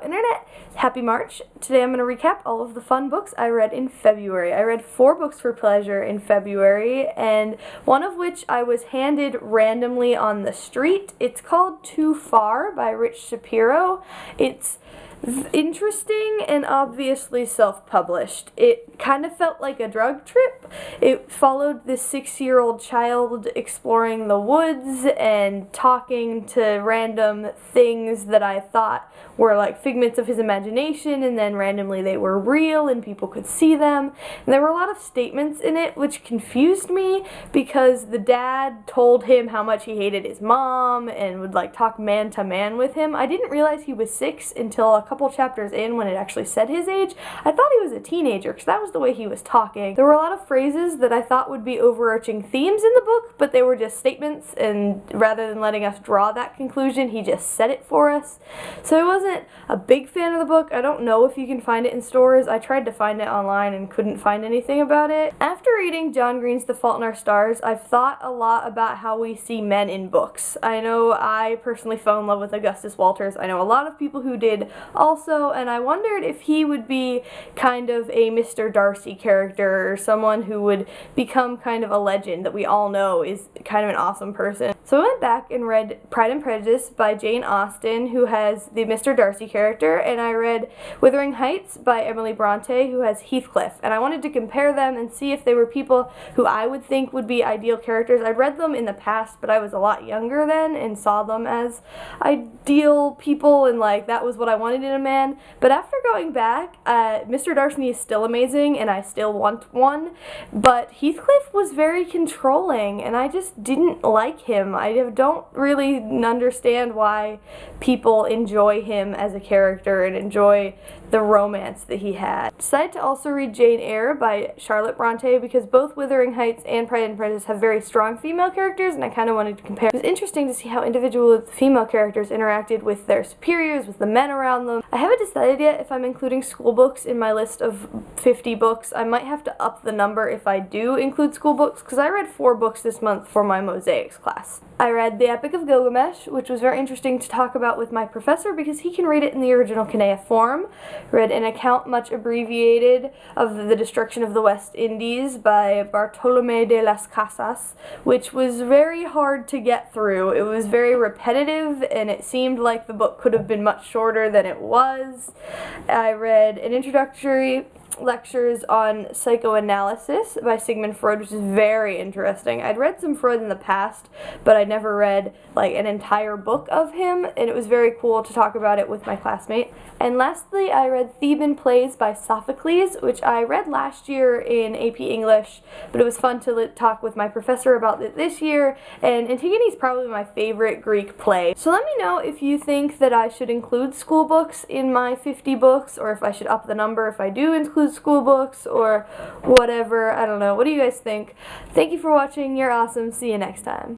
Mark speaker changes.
Speaker 1: Internet. Happy March. Today I'm going to recap all of the fun books I read in February. I read 4 books for pleasure in February, and one of which I was handed randomly on the street. It's called Too Far by Rich Shapiro. It's interesting and obviously self-published. It kind of felt like a drug trip. It followed this 6-year-old child exploring the woods and talking to random things that I thought were like figments of his imagination, and then randomly they were real and people could see them. And there were a lot of statements in it which confused me because the dad told him how much he hated his mom and would like talk man to man with him. I didn't realize he was 6 until a couple chapters in when it actually said his age. I thought he was a teenager because that was the way he was talking. There were a lot of phrases that I thought would be overarching themes in the book, but they were just statements, and rather than letting us draw that conclusion, he just said it for us. So I wasn't a big fan of the book. I don't know if you can find it in stores. I tried to find it online and couldn't find anything about it. After reading John Green's The Fault in Our Stars, I've thought a lot about how we see men in books. I know I personally fell in love with Augustus Walters. I know a lot of people who did also, and I wondered if he would be kind of a Mr. Darcy character, or someone who would become kind of a legend that we all know is kind of an awesome person. So I went back and read Pride and Prejudice by Jane Austen, who has the Mr. Darcy character, and I read Wuthering Heights by Emily Bronte, who has Heathcliff, and I wanted to compare them and see if they were people who I would think would be ideal characters. I'd read them in the past, but I was a lot younger then and saw them as ideal people, and like that was what I wanted in a man. But after going back, Mr. Darcy is still amazing and I still want one, but Heathcliff was very controlling and I just didn't like him. I don't really understand why people enjoy him as a character and enjoy the romance that he had. I decided to also read Jane Eyre by Charlotte Bronte because both Wuthering Heights and Pride and Prejudice have very strong female characters, and I kind of wanted to compare. It was interesting to see how individual female characters interacted with their superiors, with the men around them. I haven't decided yet if I'm including school books in my list of 50 books. I might have to up the number if I do include school books, because I read 4 books this month for my mosaics class. I read The Epic of Gilgamesh, which was very interesting to talk about with my professor because he can read it in the original Kanea form. Read an account, much abbreviated, of the destruction of the West Indies by Bartolomé de las Casas, which was very hard to get through. It was very repetitive and it seemed like the book could have been much shorter than it was. I read an introductory lectures on psychoanalysis by Sigmund Freud, which is very interesting. I'd read some Freud in the past, but I never read like an entire book of him, and it was very cool to talk about it with my classmate. And lastly, I read Theban Plays by Sophocles, which I read last year in AP English, but it was fun to talk with my professor about it this year, and Antigone is probably my favorite Greek play. So let me know if you think that I should include school books in my 50 books, or if I should up the number if I do include school books, or whatever. I don't know. What do you guys think? Thank you for watching. You're awesome. See you next time.